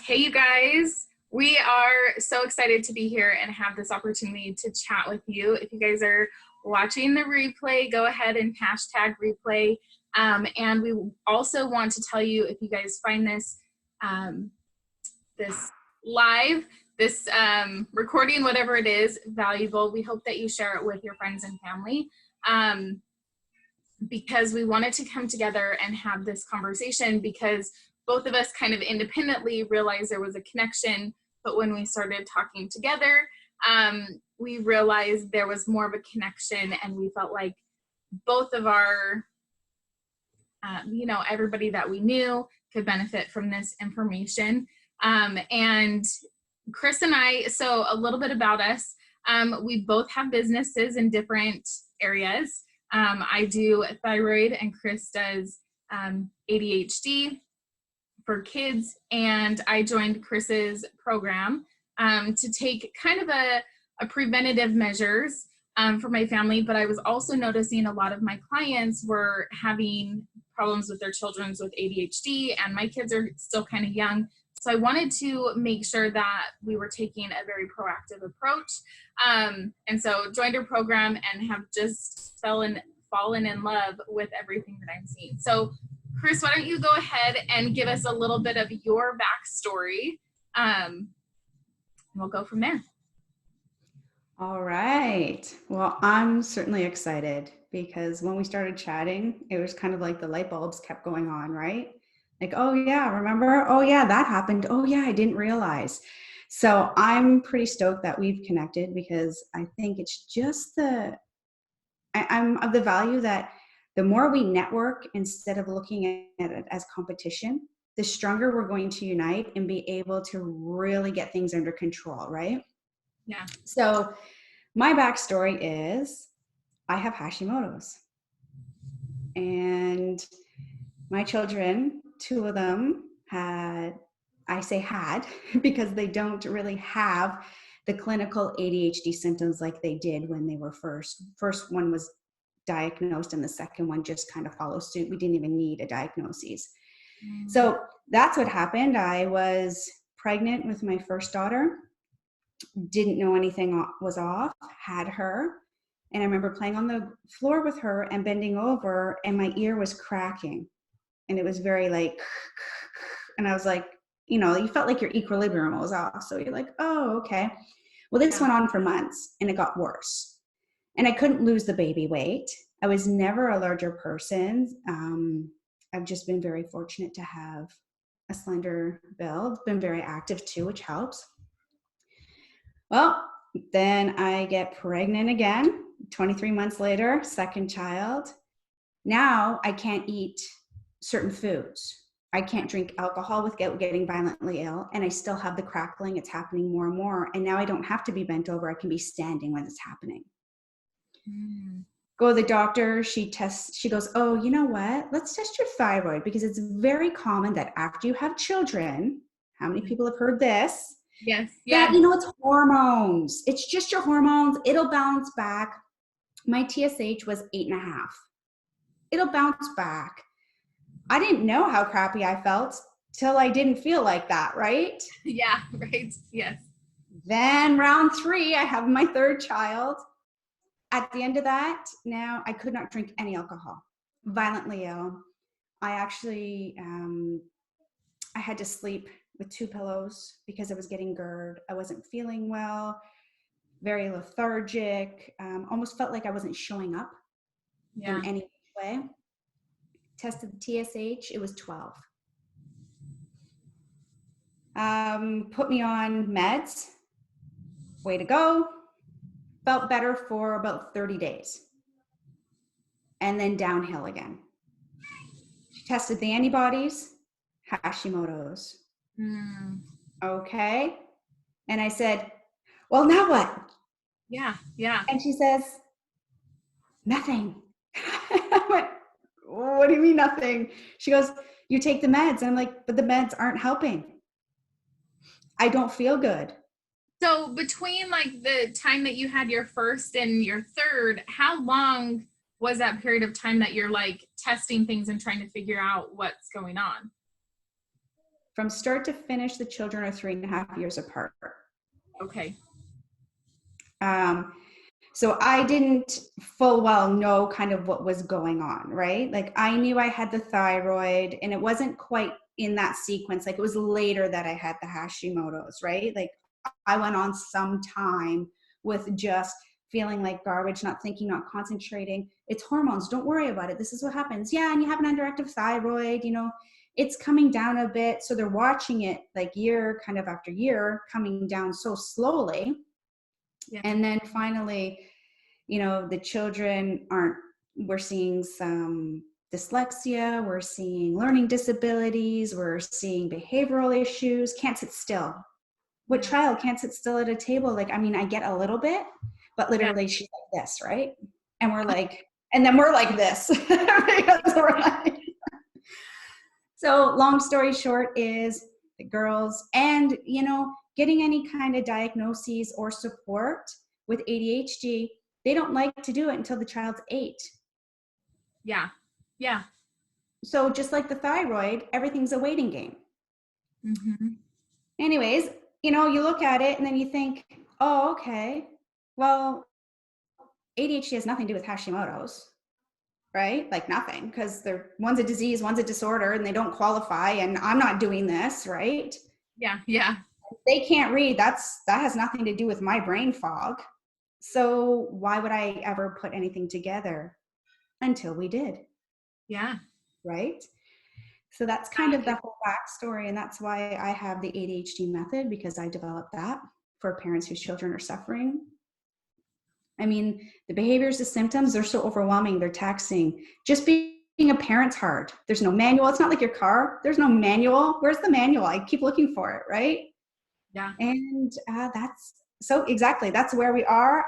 Hey, you guys. We are so excited to be here and have this opportunity to chat with you. If you guys are watching the replay, go ahead and hashtag replay. And we also want to tell you, if you guys find this this live, this recording, whatever it is, valuable, we hope that you share it with your friends and family. Because we wanted to come together and have this conversation, because both of us kind of independently realized there was a connection, but when we started talking together, we realized there was more of a connection, and we felt like both of our, everybody that we knew could benefit from this information. And Cris and I, so a little bit about us, we both have businesses in different areas. I do thyroid and Cris does ADHD for kids, and I joined Chris's program to take kind of a preventative measures for my family, but I was also noticing a lot of my clients were having problems with their children with ADHD, and my kids are still kind of young. So I wanted to make sure that we were taking a very proactive approach. And so joined her program and have just fallen in love with everything that I'm seeing. So Cris, why don't you go ahead and give us a little bit of your backstory, and we'll go from there. All right. Well, I'm certainly excited because when we started chatting, it was kind of like the light bulbs kept going on, right? Like, oh yeah, remember? Oh yeah, that happened. Oh yeah, I didn't realize. So I'm pretty stoked that we've connected, because I think it's just I'm of the value that the more we network instead of looking at it as competition, the stronger we're going to unite and be able to really get things under control, right? Yeah. So my backstory is I have Hashimoto's, and my children, two of them I say had because they don't really have the clinical ADHD symptoms like they did when they were first one was diagnosed, and the second one just kind of follows suit. We didn't even need a diagnosis. So that's what happened. I was pregnant with my first daughter, didn't know anything was off, had her, and I remember playing on the floor with her and bending over, and my ear was cracking, and it was very like, and I was like, you felt like your equilibrium was off. So you're like, oh, okay. Well, this went on for months, and it got worse, and I couldn't lose the baby weight. I was never a larger person. I've just been very fortunate to have a slender build, been very active too, which helps. Well, then I get pregnant again, 23 months later, second child. Now I can't eat certain foods. I can't drink alcohol without getting violently ill, and I still have the crackling. It's happening more and more. And now I don't have to be bent over. I can be standing when it's happening. Go to the doctor. She goes, oh, you know what? Let's test your thyroid, because it's very common that after you have children, how many people have heard this? Yes. Yeah. That, it's hormones. It's just your hormones. It'll bounce back. My TSH was 8.5. It'll bounce back. I didn't know how crappy I felt till I didn't feel like that, right? Yeah, right. Yes. Then round 3, I have my third child. At the end of that, now I could not drink any alcohol. Violently ill. I actually, I had to sleep with 2 pillows because I was getting GERD. I wasn't feeling well, very lethargic, almost felt like I wasn't showing up in any way. Tested the TSH, it was 12. Put me on meds. Way to go. Felt better for about 30 days. And then downhill again. Tested the antibodies, Hashimoto's. Okay. And I said, well, now what? Yeah. And she says, nothing. I went, what do you mean nothing? She goes, you take the meds. And I'm like, but the meds aren't helping. I don't feel good. So between like the time that you had your first and your third, how long was that period of time that you're like testing things and trying to figure out what's going on? From start to finish, the children are 3.5 years apart. Okay. So I didn't full well know kind of what was going on, right? Like I knew I had the thyroid, and it wasn't quite in that sequence. Like it was later that I had the Hashimoto's, right? Like I went on some time with just feeling like garbage, not thinking, not concentrating. It's hormones. Don't worry about it. This is what happens. Yeah, and you have an underactive thyroid, you know, it's coming down a bit. So they're watching it like year kind of after year coming down so slowly. Yeah. And then finally, you know, the children we're seeing some dyslexia, we're seeing learning disabilities, we're seeing behavioral issues, can't sit still. What child can't sit still at a table? Like, I mean, I get a little bit, but literally she's like this, right? And we're like, and then we're like this. Because we're like, so long story short is the girls, and, you know, getting any kind of diagnoses or support with ADHD, they don't like to do it until the child's 8. Yeah. Yeah. So just like the thyroid, everything's a waiting game. Mm-hmm. Anyways, you know, you look at it and then you think, oh, okay, well, ADHD has nothing to do with Hashimoto's, right? Like nothing, because one's a disease, one's a disorder, and they don't qualify, and I'm not doing this, right? Yeah. Yeah. They can't read. That has nothing to do with my brain fog. So why would I ever put anything together until we did? Yeah. Right? So that's kind of the whole backstory. And that's why I have the ADHD method, because I developed that for parents whose children are suffering. I mean, the behaviors, the symptoms, they're so overwhelming. They're taxing. Just being a parent's hard. There's no manual. It's not like your car. There's no manual. Where's the manual? I keep looking for it, right? Yeah. And exactly, that's where we are.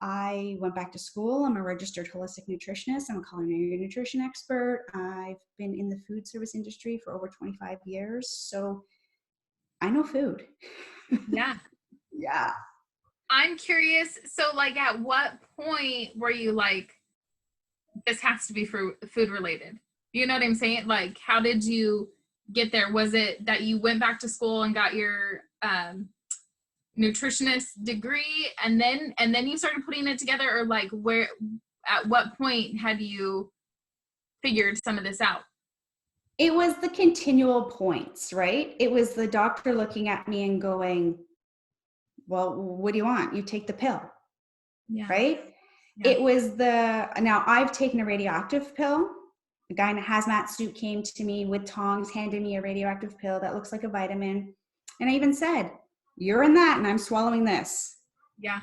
I went back to school. I'm a registered holistic nutritionist. I'm a culinary nutrition expert. I've been in the food service industry for over 25 years. So I know food. Yeah. Yeah. I'm curious. So like at what point were you like, this has to be food related? You know what I'm saying? Like, how did you get there? Was it that you went back to school and got your nutritionist degree and then you started putting it together, or like at what point had you figured some of this out? It was the continual points, right? It was the doctor looking at me and going, well, what do you want? You take the pill. Yeah. Right? Yeah. It was now I've taken a radioactive pill. A guy in a hazmat suit came to me with tongs, handed me a radioactive pill that looks like a vitamin. And I even said, you're in that and I'm swallowing this. Yeah.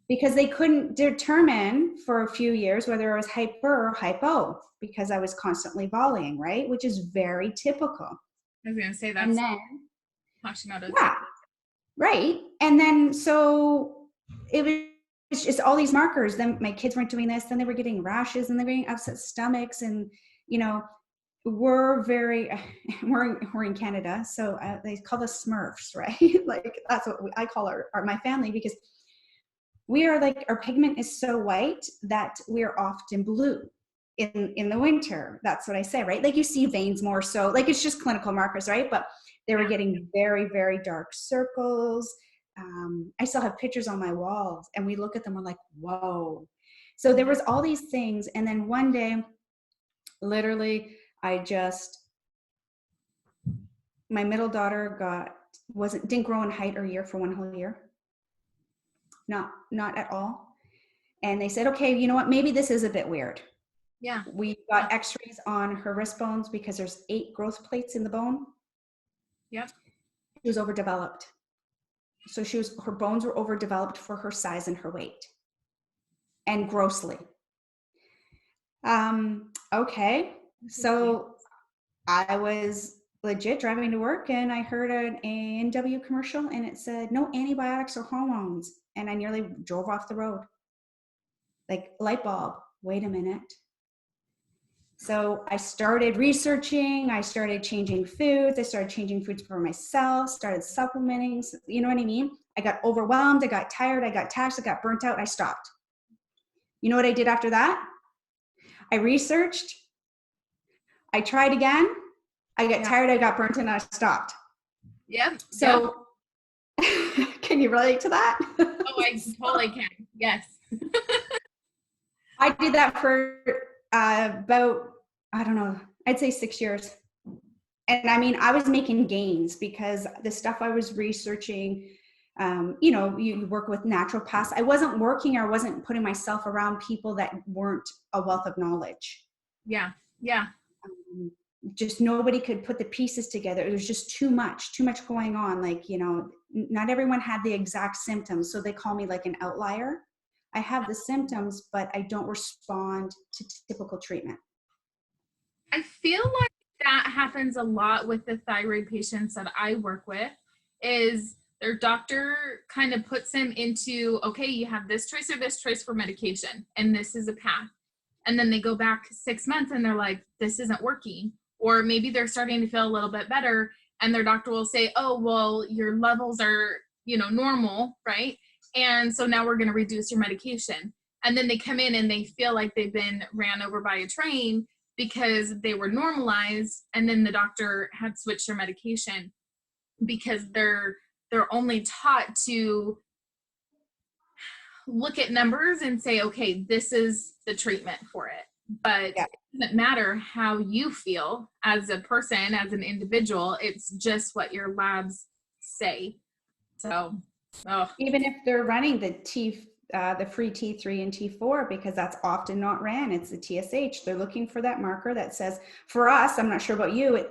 Because they couldn't determine for a few years whether I was hyper or hypo, because I was constantly volleying, right? Which is very typical. I was going to say that's And then, Hashimoto's. yeah, right. And then, so it was just all these markers. Then my kids weren't doing this. Then they were getting rashes and they were getting upset stomachs. And, you know, we're in Canada. So they call us Smurfs, right? Like that's what I call my family, because we are like, our pigment is so white that we're often blue in the winter. That's what I say, right? Like you see veins more so, like it's just clinical markers, right? But they were getting very, very dark circles. I still have pictures on my walls and we look at them, we're like, whoa. So there was all these things. And then one day, literally, my middle daughter didn't grow in height or year for one whole year. Not at all. And they said, okay, you know what? Maybe this is a bit weird. Yeah. We got x-rays on her wrist bones because there's 8 growth plates in the bone. Yep. She was overdeveloped. So her bones were overdeveloped for her size and her weight. And grossly. Okay. So I was legit driving to work and I heard an A&W commercial and it said, no antibiotics or hormones. And I nearly drove off the road. Like light bulb, wait a minute. So I started researching, I started changing foods, I started changing foods for myself, started supplementing, you know what I mean? I got overwhelmed, I got tired, I got taxed, I got burnt out, I stopped. You know what I did after that? I researched, I tried again, I got tired, I got burnt, and I stopped. Yep. So can you relate to that? Oh, I totally can. Yes. I did that for about, I don't know, I'd say 6 years. And I mean, I was making gains because the stuff I was researching, you know, you work with naturopaths. I wasn't working or wasn't putting myself around people that weren't a wealth of knowledge. Yeah. Yeah. Just nobody could put the pieces together. It was just too much going on. Like, you know, not everyone had the exact symptoms. So they call me like an outlier. I have the symptoms, but I don't respond to typical treatment. I feel like that happens a lot with the thyroid patients that I work with, is their doctor kind of puts them into, okay, you have this choice or this choice for medication, and this is a path. And then they go back 6 months and they're like, this isn't working. Or maybe they're starting to feel a little bit better, and their doctor will say, oh, well, your levels are, you know, normal, right? And so now we're going to reduce your medication. And then they come in and they feel like they've been ran over by a train because they were normalized, and then the doctor had switched their medication because they're only taught to look at numbers and say, okay, this is the treatment for it. But Yeah. it doesn't matter how you feel as a person, as an individual. It's just what your labs say. So, Even if they're running the free T3 and T4, because that's often not ran, it's the TSH. They're looking for that marker that says, for us, I'm not sure about you,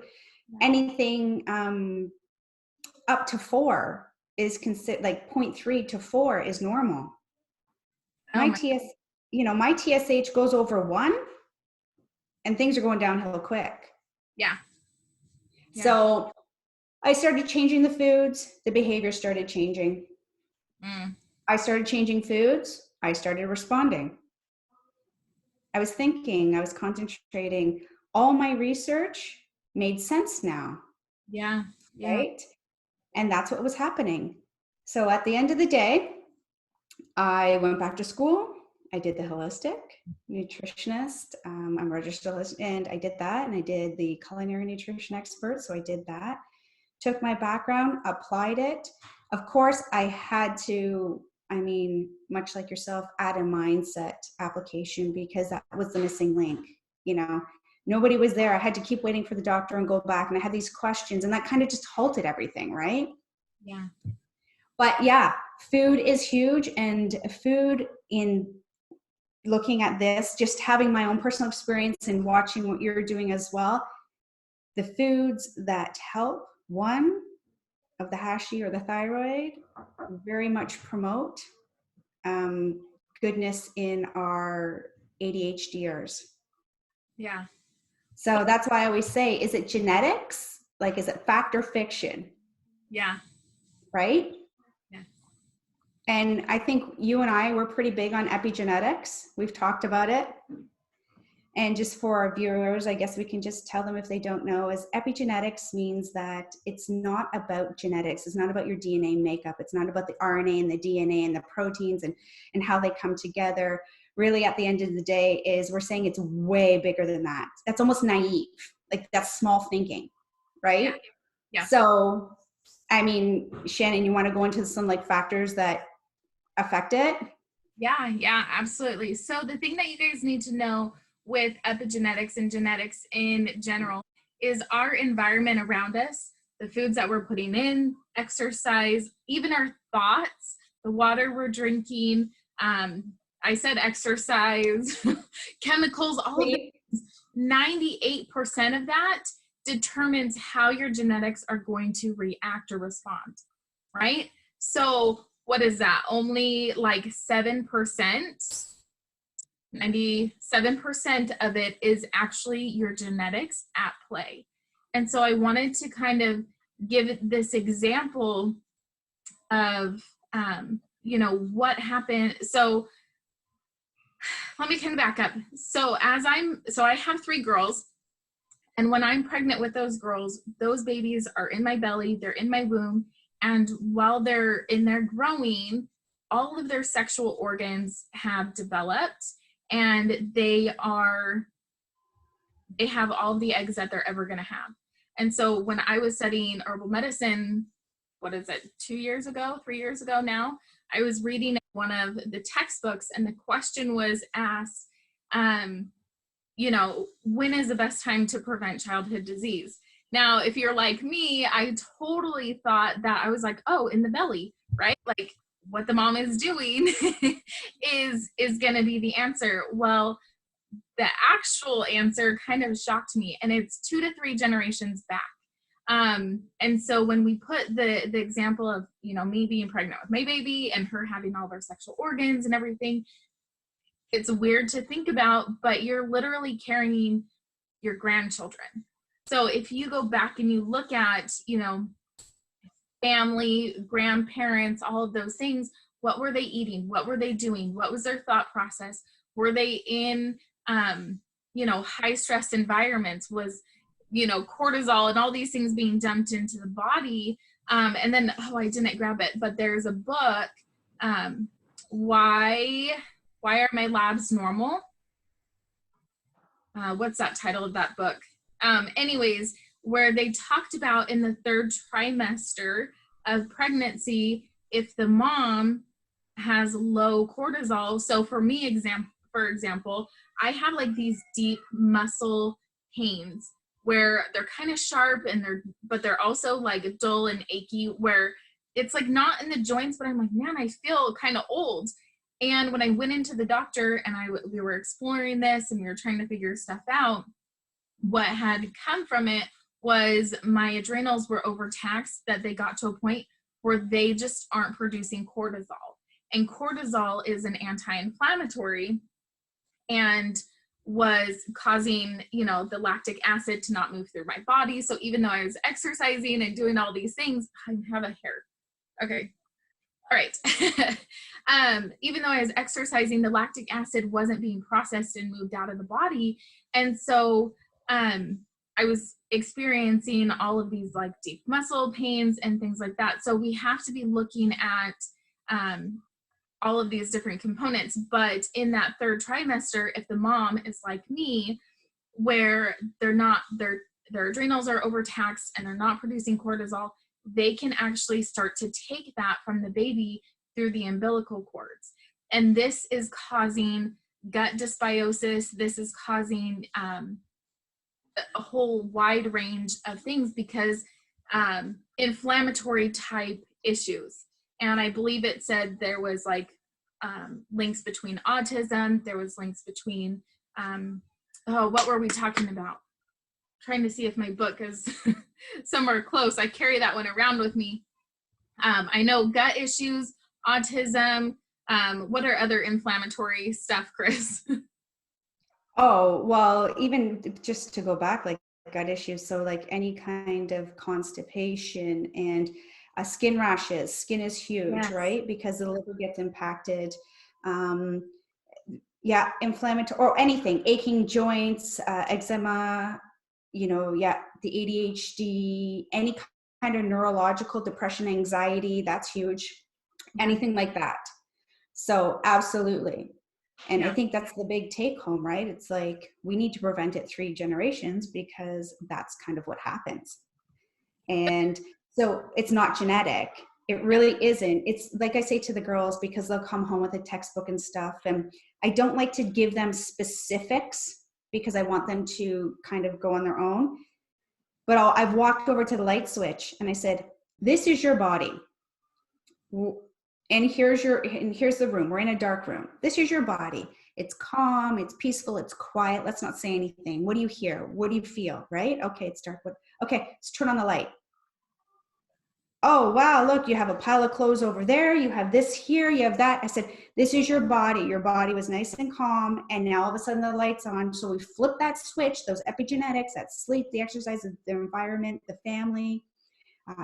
anything up to 4 is considered, like 0.3 to 4 is normal. My TSH goes over 1 and things are going downhill quick. Yeah. So I started changing the foods, the behavior started changing. I started changing foods, I started responding. I was thinking, I was concentrating. All my research made sense now. Yeah. Right? And that's what was happening. So at the end of the day, I went back to school. I did the holistic nutritionist. I'm registered, and I did that. And I did the culinary nutrition expert. So I did that. Took my background, applied it. Of course, I had to, I mean, much like yourself, add a mindset application, because that was the missing link. You know, nobody was there. I had to keep waiting for the doctor and go back. And I had these questions, and that kind of just halted everything, right? Yeah. But yeah, food is huge. And food, in looking at this, just having my own personal experience and watching what you're doing as well, the foods that help one of the Hashi or the thyroid very much promote goodness in our ADHDers. Yeah. So that's why I always say, is it genetics? Like, is it fact or fiction? Yeah. Right? Yeah. And I think you and I were pretty big on epigenetics. We've talked about it. And just for our viewers, I guess we can just tell them, if they don't know, is epigenetics means that it's not about genetics. It's not about your DNA makeup. It's not about the RNA and the DNA and the proteins and how they come together. Really, at the end of the day, is we're saying it's way bigger than that. That's almost naive. Like, that's small thinking, right? Yeah. So, I mean, Shannon, you want to go into some like factors that affect it? Yeah, absolutely. So the thing that you guys need to know with epigenetics and genetics in general is our environment around us, the foods that we're putting in, exercise, even our thoughts, the water we're drinking. I said exercise, chemicals, all of it. 98% of that determines how your genetics are going to react or respond, right? So what is that? Only like 7%, 97% of it is actually your genetics at play. And so I wanted to kind of give this example of, what happened. So let me kind of back up. So I have 3 girls, and when I'm pregnant with those girls, those babies are in my belly, they're in my womb. And while they're in there growing, all of their sexual organs have developed, and they have all the eggs that they're ever going to have. And so when I was studying herbal medicine, what is it, 2 years ago, 3 years ago now, I was reading one of the textbooks, and the question was asked, you know, when is the best time to prevent childhood disease? Now, if you're like me, I totally thought that, I was like, oh, in the belly, right? Like what the mom is doing is going to be the answer. Well, the actual answer kind of shocked me, and it's 2 to 3 generations back. And so when we put the example of, you know, me being pregnant with my baby and her having all of her sexual organs and everything, it's weird to think about, but you're literally carrying your grandchildren. So if you go back and you look at, you know, family, grandparents, all of those things, what were they eating? What were they doing? What was their thought process? Were they in, you know, high stress environments? Was, you know, cortisol and all these things being dumped into the body? And then, oh, I didn't grab it, but there's a book, why are my labs normal? What's that title of that book? Anyways, where they talked about in the 3rd trimester of pregnancy, if the mom has low cortisol. So for me, for example, I have like these deep muscle pains where they're kind of sharp and but they're also like dull and achy, where it's like not in the joints, but I'm like, man, I feel kind of old. And when I went into the doctor and we were exploring this and we were trying to figure stuff out, what had come from it was my adrenals were overtaxed, that they got to a point where they just aren't producing cortisol. And cortisol is an anti-inflammatory, and was causing, you know, the lactic acid to not move through my body. So even though I was exercising and doing all these things, I have a hair. Okay. All right. Even though I was exercising, the lactic acid wasn't being processed and moved out of the body. And so I was experiencing all of these like deep muscle pains and things like that. So we have to be looking at all of these different components. But in that 3rd trimester, if the mom is like me, where their adrenals are overtaxed and they're not producing cortisol, they can actually start to take that from the baby through the umbilical cords. And this is causing gut dysbiosis. This is causing a whole wide range of things, because inflammatory type issues. And I believe it said there was like links between autism. There was links between, what were we talking about? Trying to see if my book is somewhere close. I carry that one around with me. I know gut issues, autism. What are other inflammatory stuff, Cris? Oh, well, even just to go back, like gut issues. So like any kind of constipation and skin rashes. Skin is huge, yes. Right? Because the liver gets impacted. Inflammatory or anything, aching joints, eczema, you know, the ADHD, any kind of neurological depression, anxiety, that's huge. Anything like that. So absolutely. And I think that's the big take home, right? It's like, we need to prevent it 3 generations, because that's kind of what happens. And so it's not genetic. It really isn't. It's like I say to the girls, because they'll come home with a textbook and stuff. And I don't like to give them specifics, because I want them to kind of go on their own. But I've walked over to the light switch and I said, this is your body. And here's the room. We're in a dark room. This is your body. It's calm, it's peaceful, it's quiet. Let's not say anything. What do you hear? What do you feel? Right? Okay, it's dark. Okay, let's turn on the light. Oh, wow, look, you have a pile of clothes over there. You have this here, you have that. I said, this is your body. Your body was nice and calm. And now all of a sudden the light's on. So we flip that switch, those epigenetics, that sleep, the exercise, the environment, the family,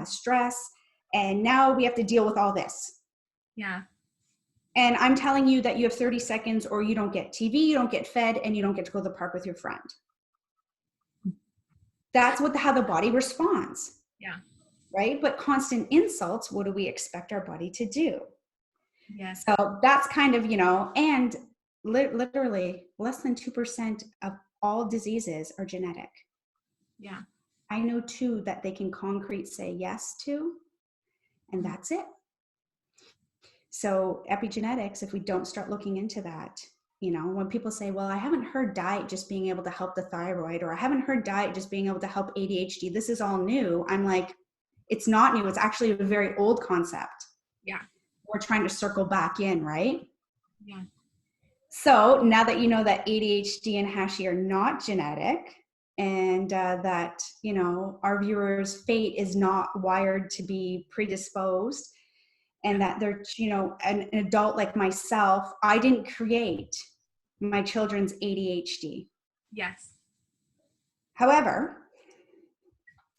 stress. And now we have to deal with all this. Yeah. And I'm telling you that you have 30 seconds, or you don't get TV, you don't get fed, and you don't get to go to the park with your friend. That's how the body responds. Yeah. Right? But constant insults, what do we expect our body to do? Yes. So that's kind of, you know, and literally less than 2% of all diseases are genetic. Yeah. I know 2 that they can concrete say yes to, and that's it. So epigenetics, if we don't start looking into that, you know, when people say, well, I haven't heard diet just being able to help the thyroid, or I haven't heard diet just being able to help ADHD, this is all new. I'm like, it's not new. It's actually a very old concept. Yeah. We're trying to circle back in, right? Yeah. So now that you know that ADHD and Hashi are not genetic, and that, you know, our viewers' fate is not wired to be predisposed, and that they're, you know, an adult like myself, I didn't create my children's ADHD. Yes. However,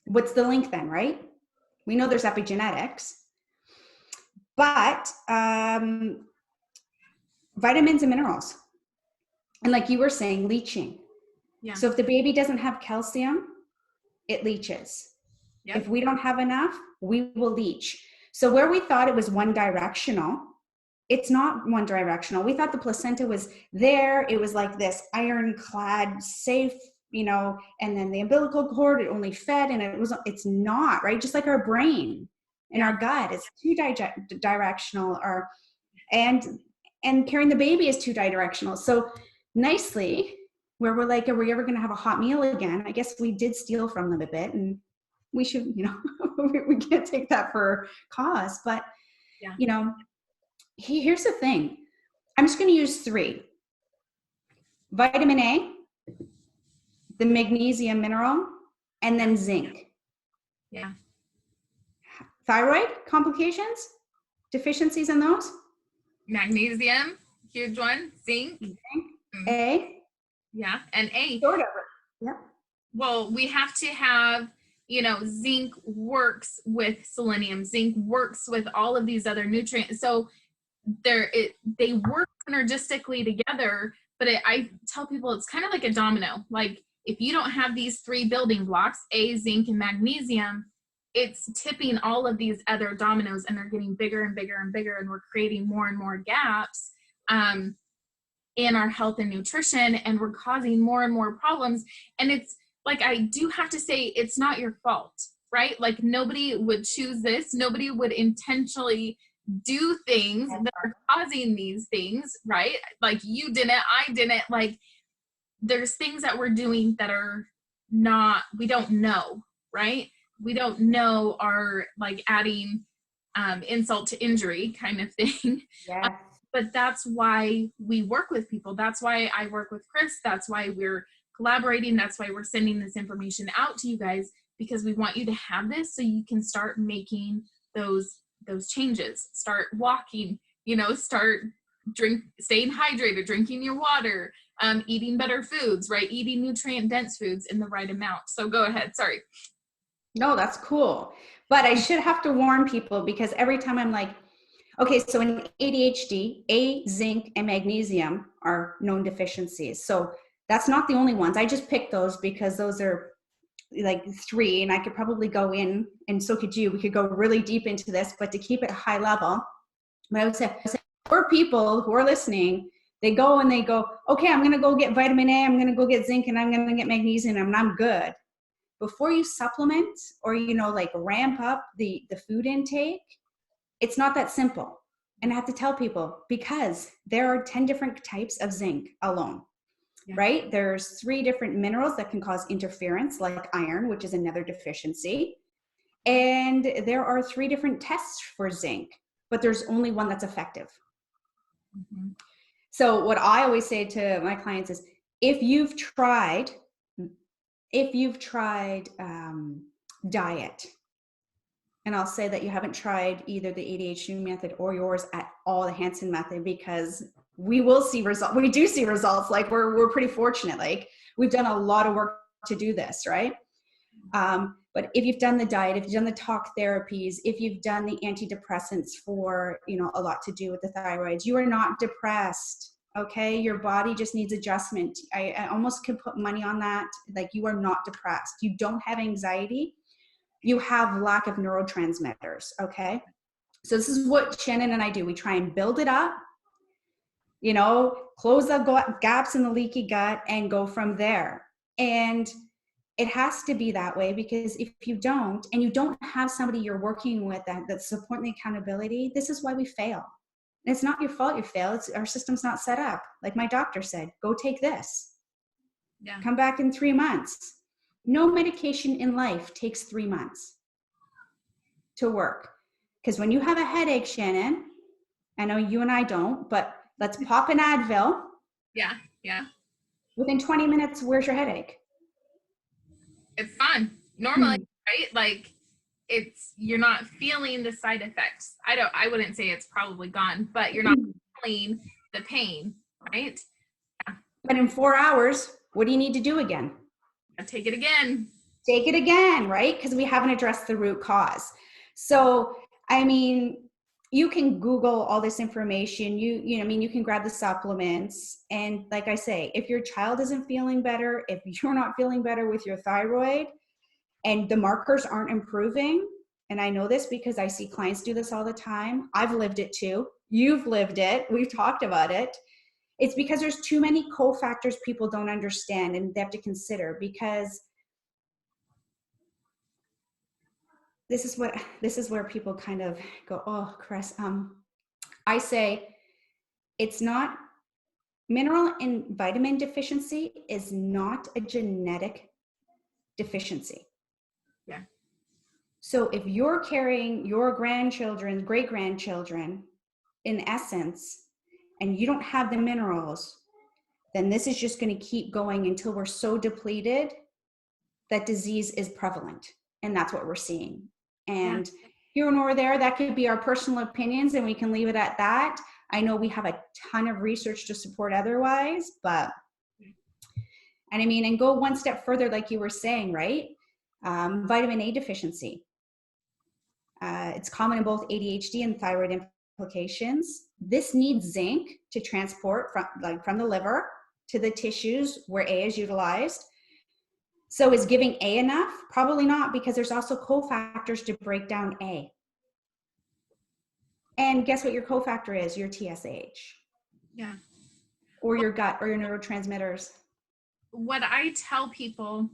what's the link then, right? We know there's epigenetics, but vitamins and minerals, and like you were saying, leaching. Yeah. So if the baby doesn't have calcium, it leaches. Yep. If we don't have enough, we will leach. So where we thought it was one directional, it's not one directional. We thought the placenta was there. It was like this ironclad safe, you know, and then the umbilical cord, it only fed, and it's not, right? Just like our brain and our gut is two directional, or, and carrying the baby is two directional. So nicely, where we're like, are we ever going to have a hot meal again? I guess we did steal from them a bit, and we should, you know, we can't take that for cause, but you know, here's the thing. I'm just going to use 3: vitamin A, the magnesium mineral, and then zinc. Yeah. Thyroid complications, deficiencies in those? Magnesium, huge one. Zinc. A. Yeah. And A. Sort of. Yeah. Well, we have to have, you know, zinc works with selenium. Zinc works with all of these other nutrients. So they work synergistically together, but I tell people it's kind of like a domino. Like if you don't have these 3 building blocks, A, zinc, and magnesium, it's tipping all of these other dominoes, and they're getting bigger and bigger and bigger, and we're creating more and more gaps in our health and nutrition, and we're causing more and more problems. And it's like, I do have to say, it's not your fault, right? Like nobody would choose this. Nobody would intentionally do things that are causing these things, right? Like you didn't, I didn't. Like there's things that we're doing that are not, we don't know, right? We don't know, are like adding insult to injury kind of thing. Yes. But that's why we work with people. That's why I work with Cris. That's why we're collaborating. That's why we're sending this information out to you guys, because we want you to have this so you can start making those changes. Start walking, you know, start staying hydrated, drinking your water, eating better foods, right? Eating nutrient dense foods in the right amount. So go ahead. Sorry. No, that's cool. But I should have to warn people, because every time I'm like, okay, so in ADHD, A, zinc, and magnesium are known deficiencies. So that's not the only ones. I just picked those because those are like 3, and I could probably go in, and so could you. We could go really deep into this, but to keep it high level, but I would say for people who are listening, they go, okay, I'm going to go get vitamin A, I'm going to go get zinc, and I'm going to get magnesium, and I'm good. Before you supplement or, you know, like ramp up the food intake, it's not that simple. And I have to tell people, because there are 10 different types of zinc alone, right? There's 3 different minerals that can cause interference, like iron, which is another deficiency. And there are 3 different tests for zinc, but there's only one that's effective. Mm-hmm. So what I always say to my clients is, if you've tried diet, and I'll say that you haven't tried either the ADHD method or yours at all, the Hansen method, because we will see results. We do see results. Like we're pretty fortunate. Like we've done a lot of work to do this, right? But if you've done the diet, if you've done the talk therapies, if you've done the antidepressants for, you know, a lot to do with the thyroid, you are not depressed. Okay. Your body just needs adjustment. I almost can put money on that. Like you are not depressed. You don't have anxiety. You have lack of neurotransmitters. Okay. So this is what Shannon and I do. We try and build it up, you know, close the gaps in the leaky gut and go from there. And It has to be that way, because if you don't, and you don't have somebody you're working with that support the accountability, this is why we fail. And it's not your fault you fail. It's our system's not set up. Like my doctor said, go take this. Yeah. Come back in 3 months. No medication in life takes 3 months to work. Because when you have a headache, Shannon, I know you and I don't, but let's pop an Advil. Yeah. Yeah. Within 20 minutes, where's your headache? It's fun. Normally, right? Like you're not feeling the side effects. I wouldn't say it's probably gone, but you're not feeling the pain, right? But in 4 hours, what do you need to do again? Take it again. Take it again, right? Because we haven't addressed the root cause. So, I mean, you can Google all this information. You know, I mean, you can grab the supplements. And like I say, if your child isn't feeling better, if you're not feeling better with your thyroid and the markers aren't improving, and I know this because I see clients do this all the time. I've lived it too. You've lived it. We've talked about it. It's because there's too many cofactors people don't understand and they have to consider, because this is where people kind of go, oh, Cris, I say it's not, mineral and vitamin deficiency is not a genetic deficiency. Yeah. So if you're carrying your grandchildren, great grandchildren, in essence, and you don't have the minerals, then this is just going to keep going until we're so depleted that disease is prevalent. And that's what we're seeing. And here nor there, that could be our personal opinions, and we can leave it at that. I know we have a ton of research to support otherwise, but, and I mean, and go one step further, like you were saying, right? Vitamin A deficiency. It's common in both ADHD and thyroid implications. This needs zinc to transport from the liver to the tissues where A is utilized. So is giving A enough? Probably not, because there's also cofactors to break down A. And guess what your cofactor is? Your TSH. Yeah. Or your gut or your neurotransmitters. What I tell people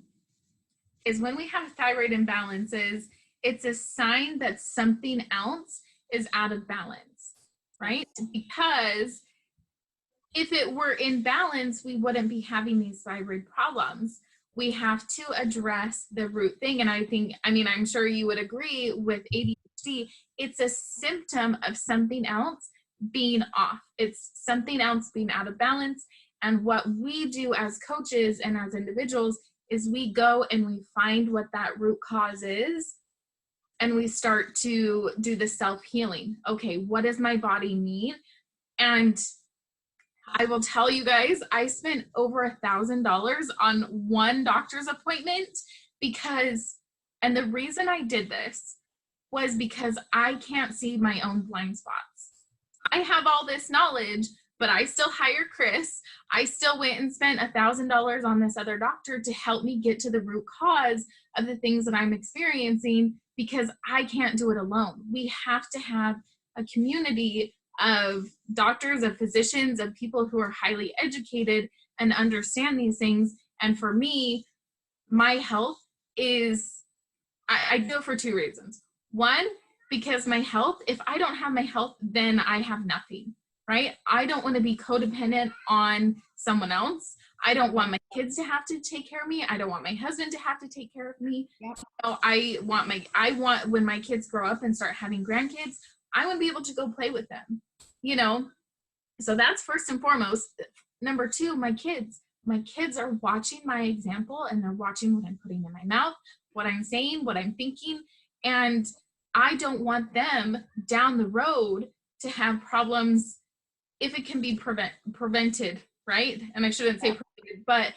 is when we have thyroid imbalances, it's a sign that something else is out of balance, right? Because if it were in balance, we wouldn't be having these thyroid problems. We have to address the root thing. And I'm sure you would agree with ADHD, it's a symptom of something else being off. It's something else being out of balance. And what we do as coaches and as individuals is we go and we find what that root cause is, and we start to do the self-healing. Okay, what does my body need? And I will tell you guys, I spent over $1,000 on one doctor's appointment and the reason I did this was because I can't see my own blind spots. I have all this knowledge, but I still hire Cris. I still went and spent $1,000 on this other doctor to help me get to the root cause of the things that I'm experiencing, because I can't do it alone. We have to have a community of doctors, of physicians, of people who are highly educated and understand these things. And for me, my health is, I do it for 2 reasons. One, because my health, if I don't have my health, then I have nothing, right? I don't want to be codependent on someone else. I don't want my kids to have to take care of me. I don't want my husband to have to take care of me. Yep. So I want when my kids grow up and start having grandkids, I want to be able to go play with them, you know? So that's first and foremost. Number 2, my kids. My kids are watching my example, and they're watching what I'm putting in my mouth, what I'm saying, what I'm thinking. And I don't want them down the road to have problems if it can be prevented, right? And I shouldn't say prevented, but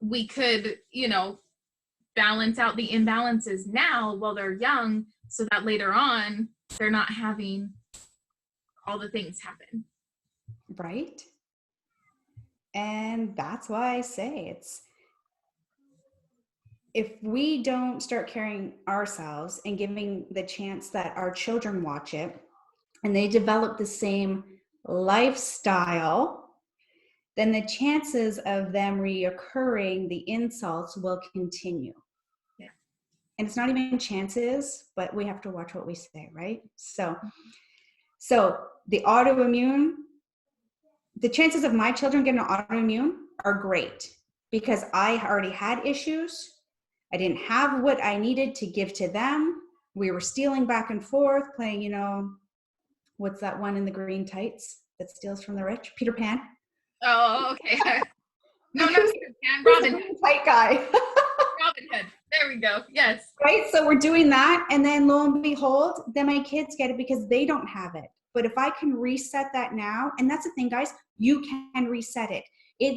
we could, balance out the imbalances now while they're young, so that later on they're not having all the things happen. Right. And that's why I say if we don't start caring ourselves and giving the chance that our children watch it and they develop the same lifestyle, then the chances of them reoccurring the insults will continue. And it's not even chances, but we have to watch what we say, right? So the autoimmune, the chances of my children getting an autoimmune are great because I already had issues. I didn't have what I needed to give to them. We were stealing back and forth, playing, you know, what's that one in the green tights that steals from the rich? Peter Pan. Oh, okay. No, not Who's Peter Pan, the Robin Hood. green tight guy? Robin Hood. There we go. Yes. Right? So we're doing that. And then lo and behold, then my kids get it because they don't have it. But if I can reset that now, and that's the thing, guys, you can reset it.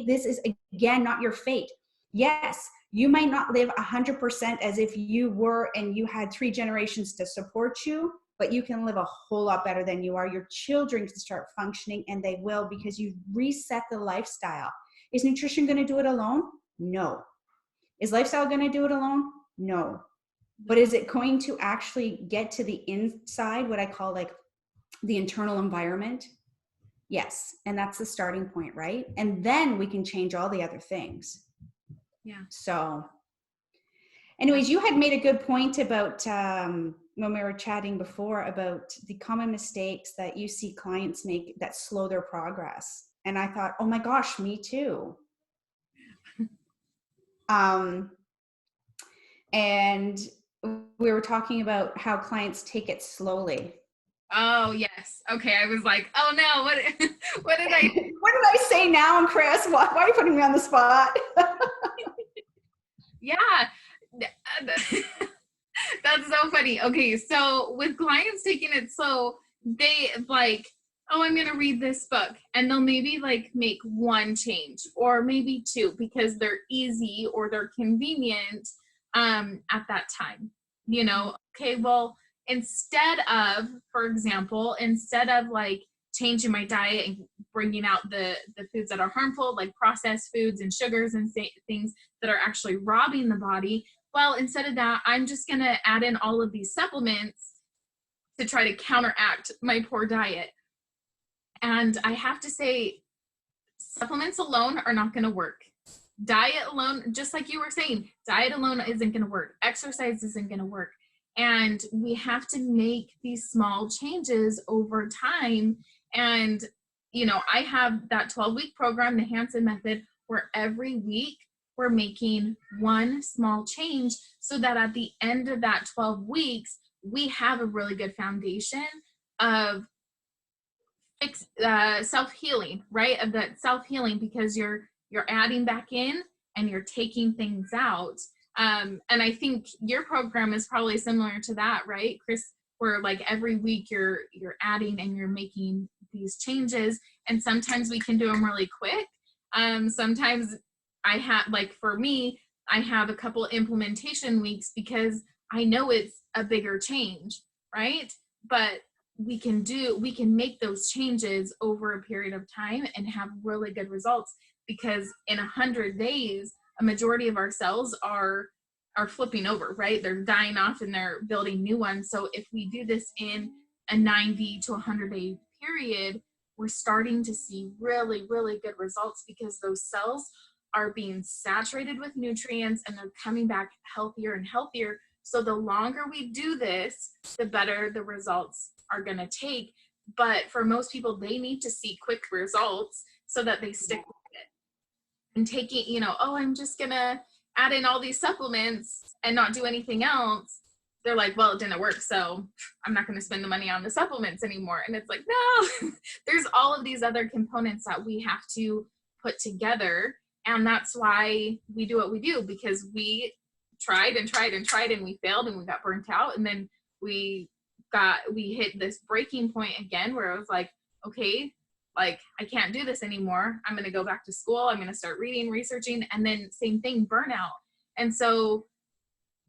This is, again, not your fate. Yes, you might not live 100% as if you were and you had 3 generations to support you, but you can live a whole lot better than you are. Your children can start functioning, and they will, because you reset the lifestyle. Is nutrition going to do it alone? No. Is lifestyle going to do it alone? No. But is it going to actually get to the inside, what I call like the internal environment? Yes. And that's the starting point, right? And then we can change all the other things. Yeah. So anyways, you had made a good point about when we were chatting before about the common mistakes that you see clients make that slow their progress. And I thought, oh my gosh, me too. And we were talking about how clients take it slowly. Oh, yes. Okay. I was like, oh no, what did I do? What did I say now, Chris? Why are you putting me on the spot? Yeah. That's so funny. Okay. So with clients taking it slow, they like, oh, I'm going to read this book, and they'll maybe like make 1 change or maybe 2 because they're easy or they're convenient at that time, you know. Okay, well, instead of, for example, instead of like changing my diet and bringing out the foods that are harmful, like processed foods and sugars and things that are actually robbing the body, well, instead of that, I'm just going to add in all of these supplements to try to counteract my poor diet. And I have to say, supplements alone are not going to work. Diet alone, just like you were saying, diet alone isn't going to work. Exercise isn't going to work. And we have to make these small changes over time. And, you know, I have that 12-week program, the Hansen Method, where every week we're making 1 small change so that at the end of that 12 weeks, we have a really good foundation of self-healing, right? Of that self-healing, because you're adding back in and you're taking things out. And I think your program is probably similar to that, right, Chris? Where like every week you're adding and you're making these changes, and sometimes we can do them really quick. Sometimes I have, like for me, I have a couple implementation weeks because I know it's a bigger change, right? But we can make those changes over a period of time and have really good results, because in 100 days, a majority of our cells are flipping over, right? They're dying off and they're building new ones. So if we do this in a 90 to 100 day period, we're starting to see really, really good results, because those cells are being saturated with nutrients and they're coming back healthier and healthier. So the longer we do this, the better the results are going to take. But for most people, they need to see quick results so that they stick with it. And taking, you know, oh, I'm just going to add in all these supplements and not do anything else. They're like, well, it didn't work, so I'm not going to spend the money on the supplements anymore. And it's like, no, there's all of these other components that we have to put together. And that's why we do what we do, because we tried and tried and tried and we failed and we got burnt out. And then we hit this breaking point again where I was like, okay, like I can't do this anymore. I'm going to go back to school. I'm going to start reading, researching, and then same thing, burnout. And so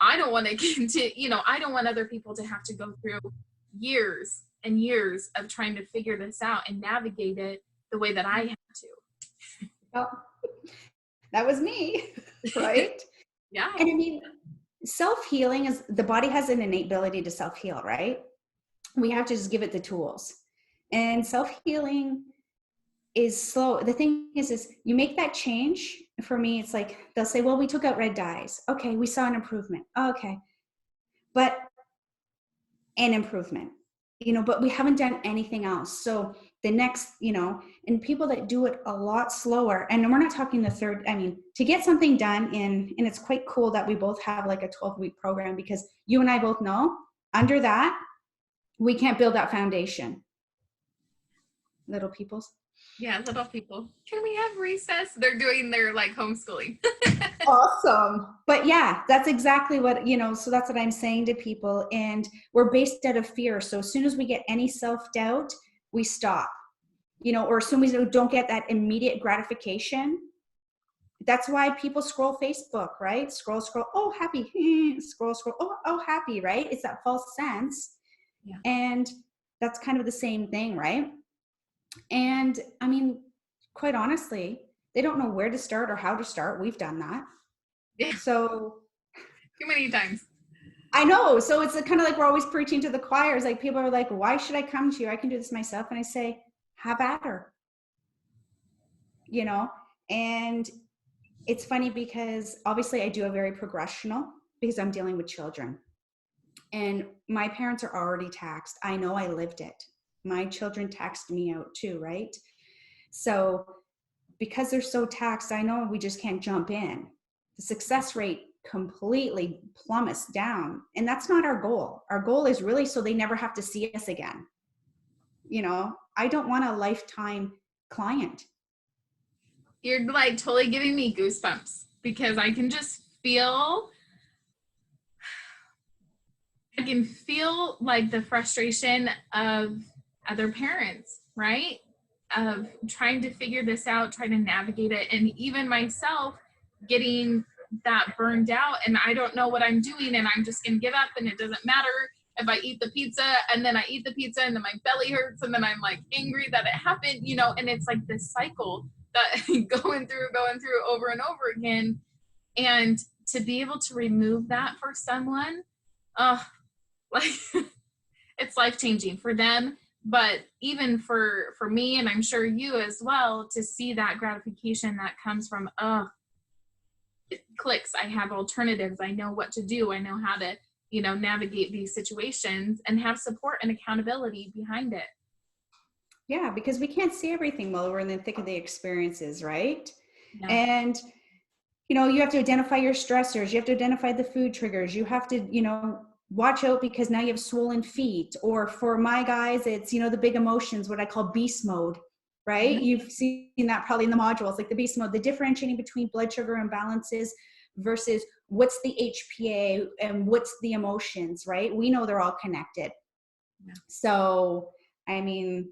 I don't want to continue, you know, I don't want other people to have to go through years and years of trying to figure this out and navigate it the way that I had to. Well, that was me, right? Yeah. And I mean, self-healing is, the body has an innate ability to self-heal, right? We have to just give it the tools. And self-healing is slow. The thing is you make that change. For me, it's like, they'll say, well, we took out red dyes. Okay, we saw an improvement. Okay. but an improvement, but we haven't done anything else. So the next, and people that do it a lot slower, and we're not talking to get something done and it's quite cool that we both have like a 12-week program, because you and I both know under that, we can't build that foundation. Little peoples. Yeah, little people. Can we have recess? They're doing their like homeschooling. Awesome. But yeah, that's exactly what, so that's what I'm saying to people. And we're based out of fear. So as soon as we get any self-doubt, we stop, or as soon as we don't get that immediate gratification. That's why people scroll Facebook, right? Scroll, oh, happy, scroll, oh, happy, right? It's that false sense. Yeah. And that's kind of the same thing, right? And I mean, quite honestly, they don't know where to start or how to start. We've done that. Yeah. So too many times. I know. So it's kind of like we're always preaching to the choirs. Like people are like, why should I come to you? I can do this myself. And I say, have at her. And it's funny because obviously I do a very progressional, because I'm dealing with children. And my parents are already taxed. I know, I lived it. My children taxed me out too, right? So because they're so taxed, I know we just can't jump in. The success rate completely plummets down. And that's not our goal. Our goal is really so they never have to see us again. I don't want a lifetime client. You're like totally giving me goosebumps, because I can just feel, like the frustration of other parents, right? Of trying to figure this out, trying to navigate it. And even myself getting that burned out, and I don't know what I'm doing, and I'm just going to give up, and it doesn't matter if I eat the pizza, and then I eat the pizza and then my belly hurts, and then I'm like angry that it happened, and it's like this cycle that going through over and over again. And to be able to remove that for someone, like it's life-changing for them, but even for me, and I'm sure you as well, to see that gratification that comes from, it clicks. I have alternatives. I know what to do. I know how to, navigate these situations, and have support and accountability behind it. Yeah, because we can't see everything while we're in the thick of the experiences, right? Yeah. And, you have to identify your stressors. You have to identify the food triggers. You have to, watch out, because now you have swollen feet. Or for my guys, it's, the big emotions, what I call beast mode, right? Mm-hmm. You've seen that probably in the modules, like the beast mode, the differentiating between blood sugar imbalances versus what's the HPA and what's the emotions, right? We know they're all connected. Yeah. So, I mean,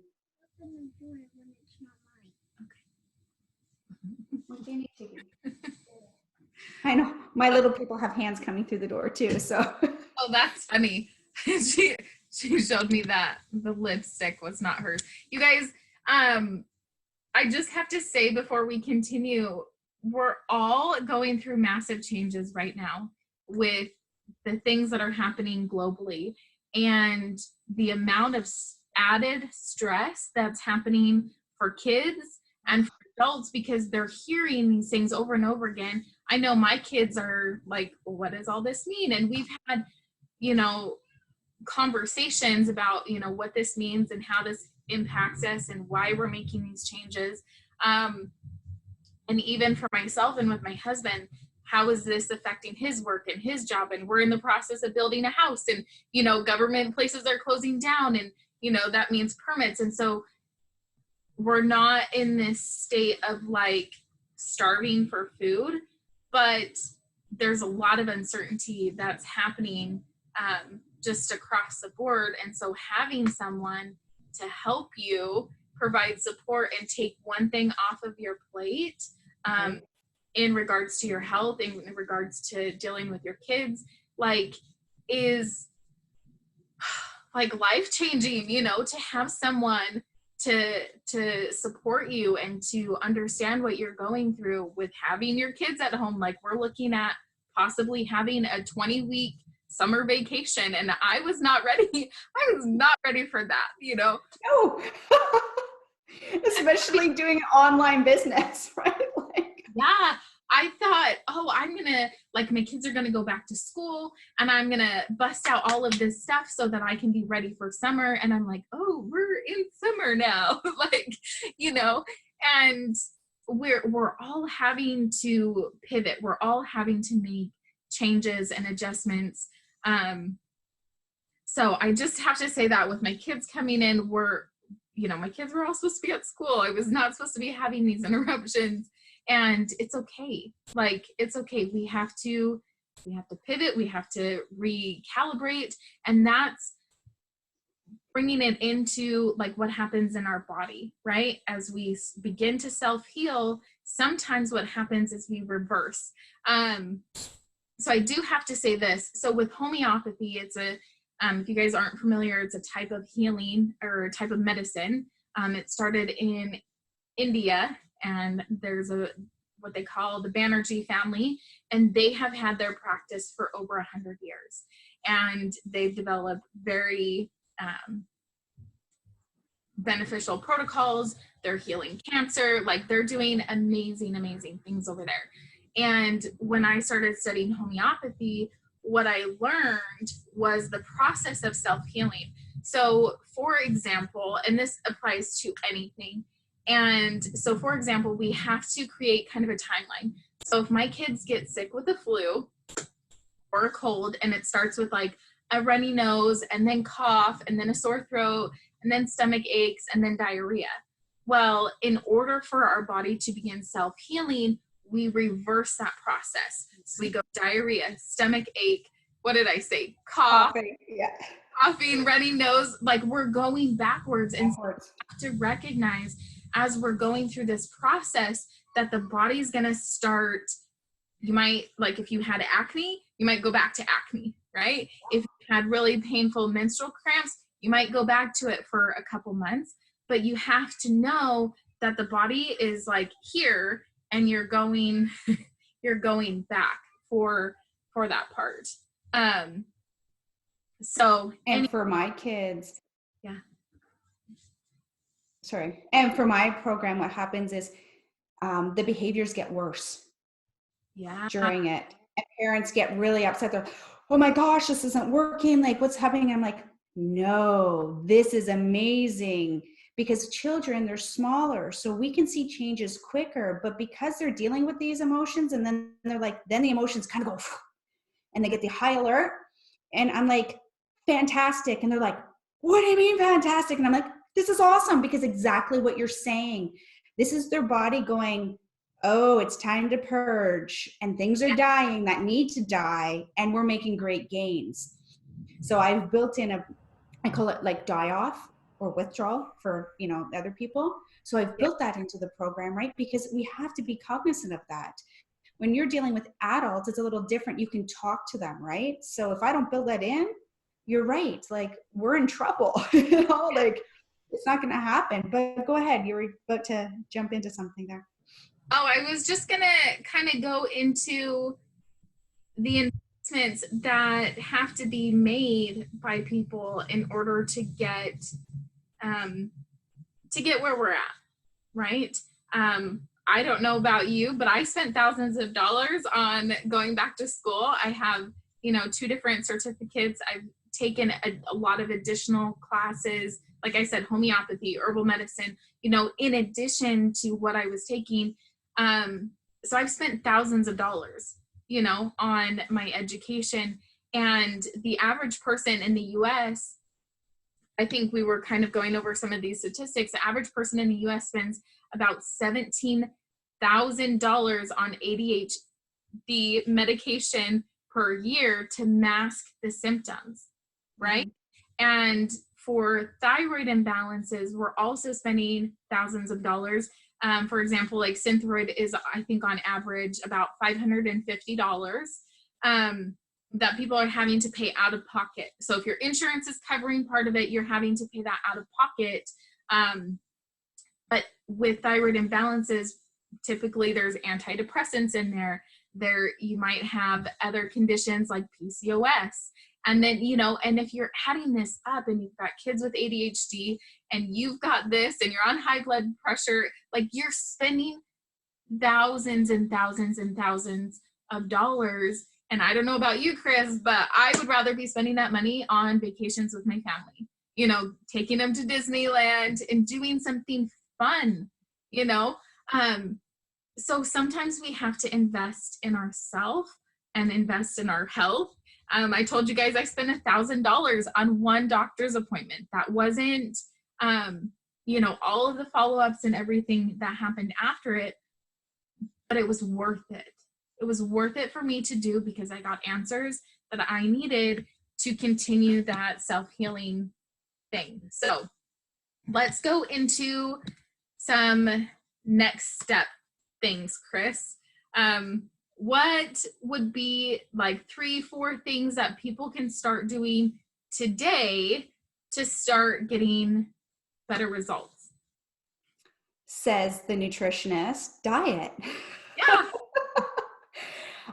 I know my little people have hands coming through the door too. So. Oh, that's funny. She showed me that the lipstick was not hers. You guys, I just have to say before we continue, we're all going through massive changes right now with the things that are happening globally, and the amount of added stress that's happening for kids and for adults, because they're hearing these things over and over again. I know my kids are like, what does all this mean? And we've had, conversations about, what this means and how this impacts us and why we're making these changes. And even for myself and with my husband, how is this affecting his work and his job? And we're in the process of building a house, and, government places are closing down, and, that means permits. And so we're not in this state of like starving for food, but there's a lot of uncertainty that's happening just across the board. And so having someone to help you provide support and take one thing off of your plate in regards to your health, in regards to dealing with your kids, like, is like life-changing, to have someone to support you and to understand what you're going through with having your kids at home. Like, we're looking at possibly having a 20-week summer vacation, and I was not ready. I was not ready for that, No. Especially doing online business, right? Yeah. I thought, oh, I'm going to, like, my kids are going to go back to school and I'm going to bust out all of this stuff so that I can be ready for summer. And I'm like, oh, we're in summer now. Like, you know, and we're all having to pivot. We're all having to make changes and adjustments. So I just have to say that with my kids coming in, my kids were all supposed to be at school. I was not supposed to be having these interruptions, and it's okay. Like, it's okay. We have to pivot. We have to recalibrate, and that's bringing it into like what happens in our body, right? As we begin to self-heal, sometimes what happens is we reverse. So I do have to say this. So with homeopathy, it's if you guys aren't familiar, it's a type of healing or a type of medicine. It started in India, and there's what they call the Banerjee family, and they have had their practice for over 100 years. And they've developed very beneficial protocols. They're healing cancer. Like, they're doing amazing, amazing things over there. And when I started studying homeopathy, what I learned was the process of self-healing. So, for example, and this applies to anything. And so, for example, we have to create kind of a timeline. So if my kids get sick with the flu or a cold, and it starts with like a runny nose and then cough and then a sore throat and then stomach aches and then diarrhea. Well, in order for our body to begin self-healing, we reverse that process. So we go diarrhea, stomach ache, what did I say? Coughing, yeah. Coughing, runny nose, like we're going backwards. And so we have to recognize as we're going through this process that the body's gonna start, you might, like if you had acne, you might go back to acne, right? If you had really painful menstrual cramps, you might go back to it for a couple months, but you have to know that the body is like here, and you're going back for that part. And for my kids, yeah. Sorry. And for my program, what happens is the behaviors get worse during it. And parents get really upset. They're, oh my gosh, this isn't working. Like, what's happening? I'm like, no, this is amazing. Because children, they're smaller, so we can see changes quicker. But because they're dealing with these emotions, and then they're like, then the emotions kind of go, and they get the high alert. And I'm like, fantastic. And they're like, what do you mean fantastic? And I'm like, this is awesome, because exactly what you're saying. This is their body going, oh, it's time to purge, and things are dying that need to die, and we're making great gains. So I've built in I call it like die off or withdrawal for, other people. So I've built that into the program, right? Because we have to be cognizant of that. When you're dealing with adults, it's a little different. You can talk to them, right? So if I don't build that in, you're right. Like, we're in trouble, like it's not going to happen. But go ahead. You were about to jump into something there. Oh, I was just going to kind of go into the investments that have to be made by people in order to get where we're at, right? I don't know about you, but I spent thousands of dollars on going back to school. I have, 2 different certificates. I've taken a lot of additional classes, like I said, homeopathy, herbal medicine, in addition to what I was taking. So I've spent thousands of dollars, on my education. And the average person in the US, I think we were kind of going over some of these statistics. The average person in the US spends about $17,000 on ADHD medication per year to mask the symptoms, right? Mm-hmm. And for thyroid imbalances, we're also spending thousands of dollars. For example, like Synthroid is, I think on average, about $550 that people are having to pay out of pocket. So if your insurance is covering part of it, you're having to pay that out of pocket. But with thyroid imbalances, typically there's antidepressants in there. You might have other conditions like PCOS. And then, and if you're adding this up and you've got kids with ADHD and you've got this and you're on high blood pressure, like you're spending thousands and thousands and thousands of dollars. And I don't know about you, Cris, but I would rather be spending that money on vacations with my family, you know, taking them to Disneyland and doing something fun, you know? So sometimes we have to invest in ourselves and invest in our health. I told you guys I spent $1,000 on one doctor's appointment. That wasn't, you know, all of the follow-ups and everything that happened after it, but it was worth it. It was worth it for me to do because I got answers that I needed to continue that self-healing thing. So let's go into some next step things, Cris. What would be like 3-4 things that people can start doing today to start getting better results? Says the nutritionist, diet. Yeah.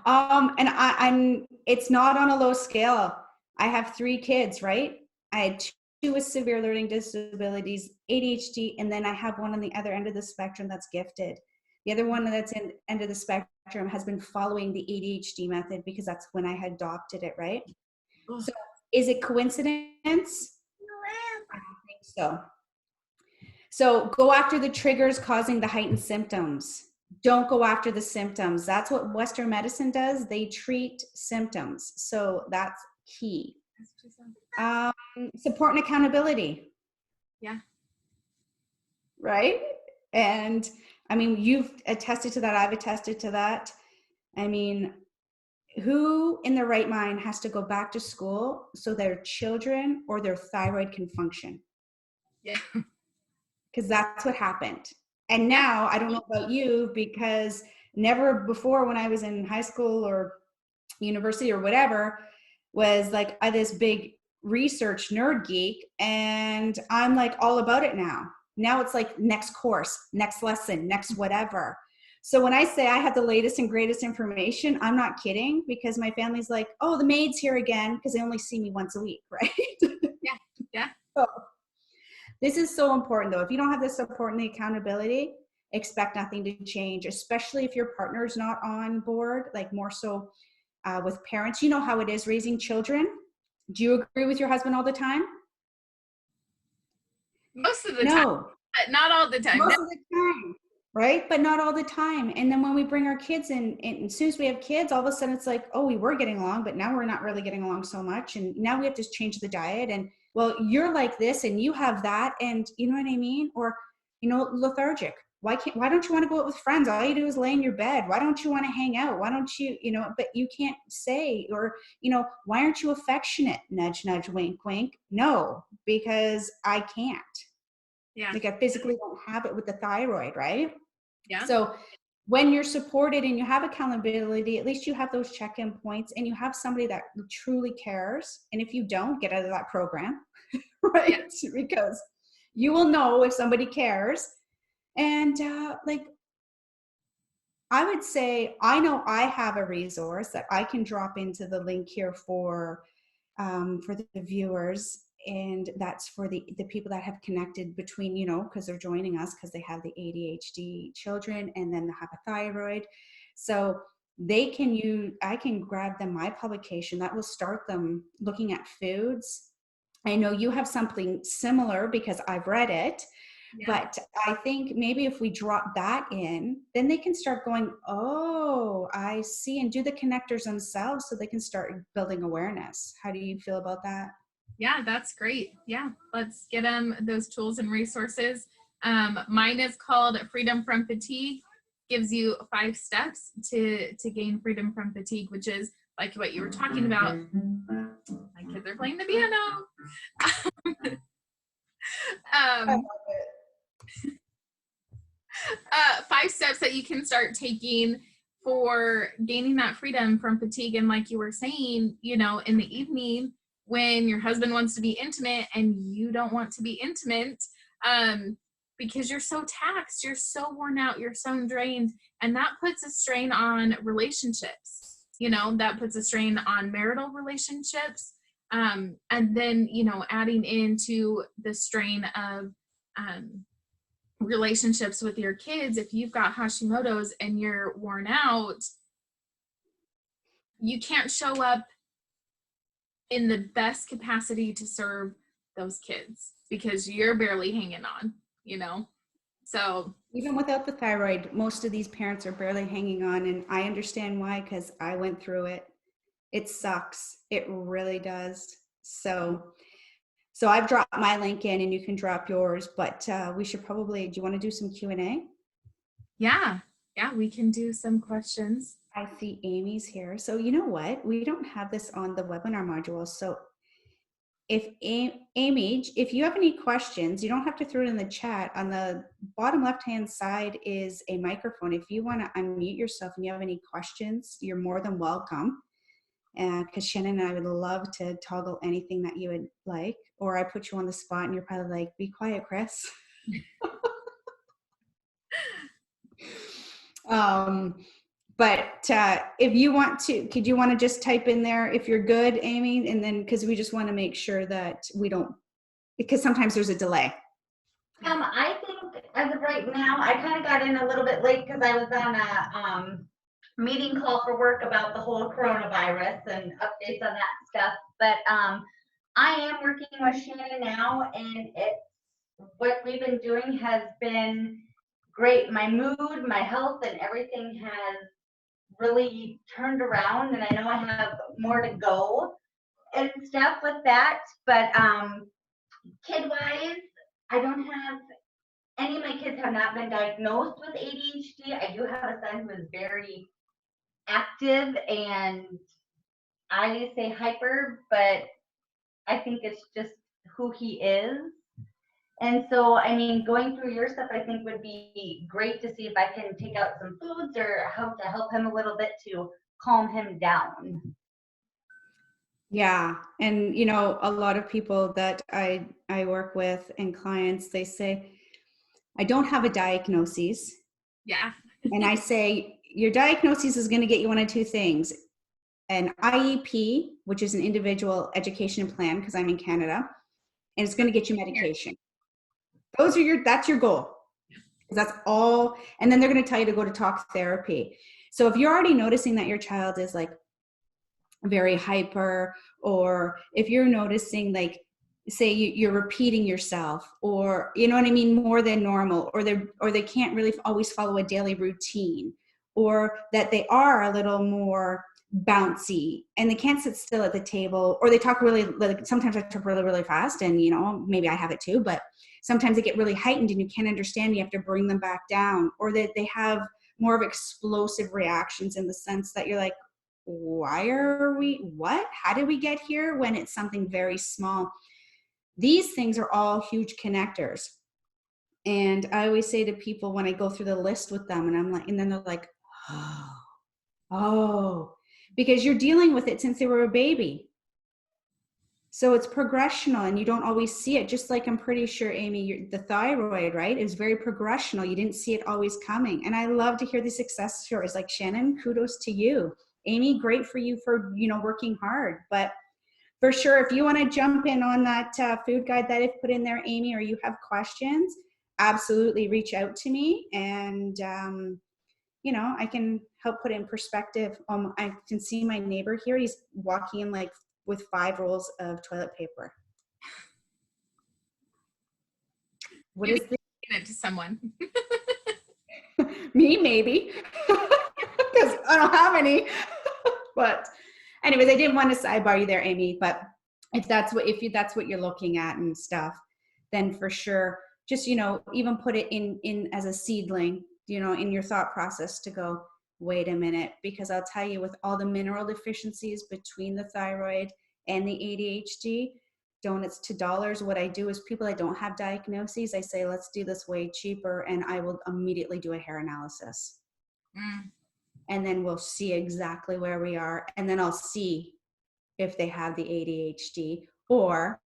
And I'm it's not on a low scale. I have 3 kids, right? I had 2 with severe learning disabilities, ADHD, and then I have one on the other end of the spectrum that's gifted. The other one that's in end of the spectrum has been following the ADHD method because that's when I had adopted it, right? So is it coincidence? I don't think so. So go after the triggers causing the heightened symptoms. Don't go after the symptoms. That's what Western medicine does. They treat symptoms. So that's key. Support and accountability. Yeah. Right? And I mean, you've attested to that. I've attested to that. I mean, who in their right mind has to go back to school so their children or their thyroid can function? Yeah. Because that's what happened. And now, I don't know about you, because never before when I was in high school or university or whatever, was like this big research nerd geek. And I'm like all about it now. Now it's like next course, next lesson, next whatever. So when I say I have the latest and greatest information, I'm not kidding, because my family's like, oh, the maid's here again, because they only see me once a week, right? Yeah. Yeah. So, this is so important though. If you don't have the support and the accountability, expect nothing to change, especially if your partner's not on board, like more so with parents. You know how it is raising children. Do you agree with your husband all the time? Most of the time, No. but not all the time. Most of the time, right? But not all the time. And then when we bring our kids in, and as soon as we have kids, all of a sudden it's like, oh, we were getting along, but now we're not really getting along so much. And now we have to change the diet. And well, you're like this and you have that. And you know what I mean? Or, you know, lethargic. Why don't you want to go out with friends? All you do is lay in your bed. Why don't you want to hang out? Why don't you, you know, but you can't say, or, you know, why aren't you affectionate? Nudge, nudge, wink, wink. No, because I can't. Yeah. Like I physically don't have it with the thyroid, right? Yeah. So when you're supported and you have accountability, at least you have those check-in points and you have somebody that truly cares. And if you don't, get out of that program, right? Yeah. Because you will know if somebody cares. And like, I would say, I know I have a resource that I can drop into the link here for the viewers. And that's for the people that have connected between, you know, because they're joining us because they have the ADHD children and then they have a thyroid. So they can use, I can grab them my publication that will start them looking at foods. I know you have something similar because I've read it. Yeah. But I think maybe if we drop that in, then they can start going, oh, I see, and do the connectors themselves so they can start building awareness. How do you feel about that? Yeah, that's great. Yeah, let's get them those tools and resources. Mine is called Freedom from Fatigue. Gives you 5 steps to gain freedom from fatigue, which is like what you were talking about. My kids are playing the piano. 5 steps that you can start taking for gaining that freedom from fatigue. And like you were saying, you know, in the evening when your husband wants to be intimate and you don't want to be intimate, because you're so taxed, you're so worn out, you're so drained, and that puts a strain on relationships. You know, that puts a strain on marital relationships. And then, you know, adding into the strain of relationships with your kids, if you've got Hashimoto's and you're worn out, you can't show up in the best capacity to serve those kids because you're barely hanging on, you know? So even without the thyroid, most of these parents are barely hanging on. And I understand why, because I went through it. It sucks. It really does. So I've dropped my link in and you can drop yours, but we should probably, do you want to do some Q&A? yeah, we can do some questions. I see Amy's here. So you know what? We don't have this on the webinar module. So if Amy, if you have any questions, you don't have to throw it in the chat. On the bottom left-hand side is a microphone. If you want to unmute yourself and you have any questions, you're more than welcome. Because Shannon and I would love to toggle anything that you would like. Or I put you on the spot and you're probably like, be quiet, Chris. But if you want to, could you want to just type in there if you're good, Amy? And then, because we just want to make sure that we don't, because sometimes there's a delay. I think as of right now, I kind of got in a little bit late because I was on a meeting call for work about the whole coronavirus and updates on that stuff. But I am working with Shannon now, and what we've been doing has been great. My mood, my health, and everything has really turned around, and I know I have more to go and stuff with that. But kid-wise, I don't have any of my kids have not been diagnosed with ADHD. I do have a son who is very active and I say hyper, but I think it's just who he is. And so, I mean, going through your stuff, I think would be great to see if I can take out some foods or how to help him a little bit to calm him down. Yeah. And, you know, a lot of people that I work with and clients, they say, I don't have a diagnosis. Yeah. And I say, your diagnosis is going to get you one of two things. An IEP, which is an individual education plan, because I'm in Canada, and it's going to get you medication. That's your goal. That's all. And then they're going to tell you to go to talk therapy. So if you're already noticing that your child is like very hyper, or if you're noticing like, say you're repeating yourself, or you know what I mean, more than normal, or they can't really always follow a daily routine, or that they are a little more bouncy and they can't sit still at the table, or they talk really, like sometimes I talk really, really fast, and you know, maybe I have it too, but sometimes they get really heightened and you can't understand, you have to bring them back down, or that they have more of explosive reactions in the sense that you're like, how did we get here, when it's something very small. These things are all huge connectors. And I always say to people when I go through the list with them, and I'm like, and then they're like, oh, because you're dealing with it since they were a baby. So it's progressional and you don't always see it. Just like I'm pretty sure, Amy, the thyroid, right, is very progressional. You didn't see it always coming. And I love to hear the success stories. Like Shannon, kudos to you. Amy, great for you for, you know, working hard. But for sure, if you want to jump in on that food guide that I've put in there, Amy, or you have questions, absolutely reach out to me. And, you know, I can help put it in perspective. I can see my neighbor here. He's walking in like with 5 rolls of toilet paper. What is this? It to someone. Me, maybe, because I don't have any. But anyways, I didn't want to sidebar you there, Amy. But if that's what you're looking at and stuff, then for sure, just, you know, even put it in as a seedling, you know, in your thought process to go, wait a minute, because I'll tell you, with all the mineral deficiencies between the thyroid and the ADHD, donuts to dollars, what I do is people that don't have diagnoses, I say, let's do this way cheaper, and I will immediately do a hair analysis. And then we'll see exactly where we are, and then I'll see if they have the ADHD or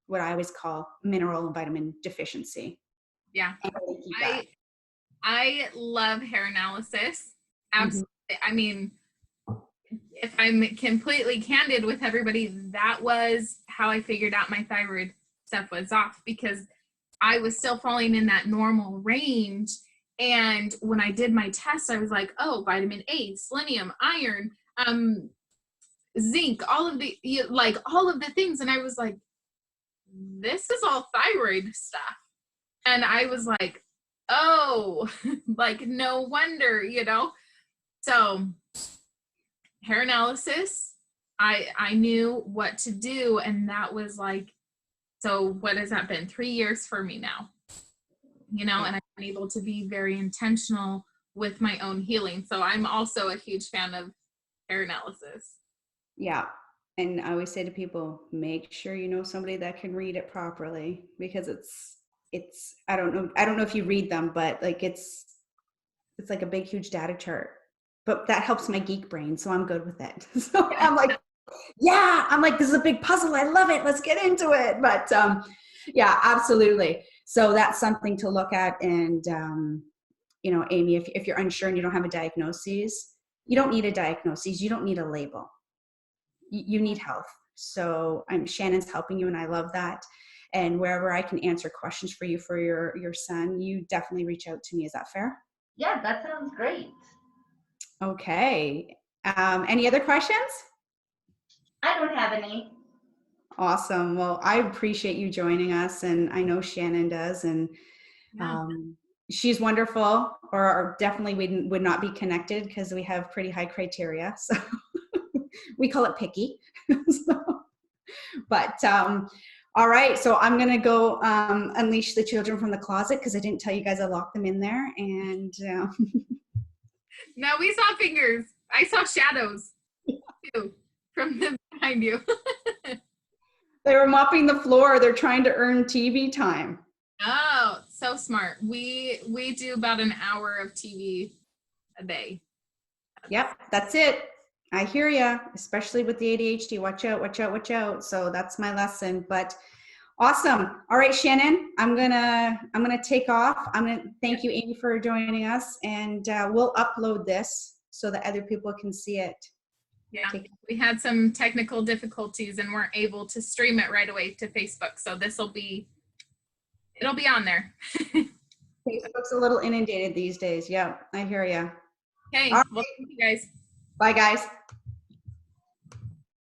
what I always call mineral and vitamin deficiency. Yeah. I love hair analysis. Absolutely. I mean, if I'm completely candid with everybody, that was how I figured out my thyroid stuff was off, because I was still falling in that normal range. And when I did my test, I was like, oh, vitamin A, selenium, iron, zinc, all of the things. And I was like, this is all thyroid stuff. And I was like, oh, like, no wonder, So hair analysis, I knew what to do. And that was like, so what has that been? 3 years for me now, and I've been able to be very intentional with my own healing. So I'm also a huge fan of hair analysis. Yeah. And I always say to people, make sure you know somebody that can read it properly, because it's I don't know if you read them, but like it's like a big huge data chart. But that helps my geek brain, so I'm good with it. So I'm like, this is a big puzzle. I love it. Let's get into it. But yeah, absolutely. So that's something to look at. And Amy, if you're unsure and you don't have a diagnosis, you don't need a diagnosis. You don't need a label. You need health. So Shannon's helping you, and I love that. And wherever I can answer questions for you for your son, you definitely reach out to me. Is that fair? Yeah, that sounds great. Okay. Any other questions? I don't have any. Awesome. Well, I appreciate you joining us, and I know Shannon does, and she's wonderful, or definitely we would not be connected because we have pretty high criteria. So we call it picky. But all right, so I'm going to go unleash the children from the closet, because I didn't tell you guys I locked them in there. And no, we saw fingers. I saw shadows too from behind you. they were mopping the floor. They're trying to earn TV time. Oh, so smart. We do about an hour of TV a day. Yep, that's it. I hear you, especially with the ADHD. Watch out, watch out, watch out. So that's my lesson. But awesome. All right, Shannon, I'm gonna take off. I'm gonna thank you, Amy, for joining us, and we'll upload this so that other people can see it. Yeah, we had some technical difficulties and weren't able to stream it right away to Facebook. So it'll be on there. Facebook's a little inundated these days. Yeah, I hear you. Okay, well, thank you guys. Bye, guys.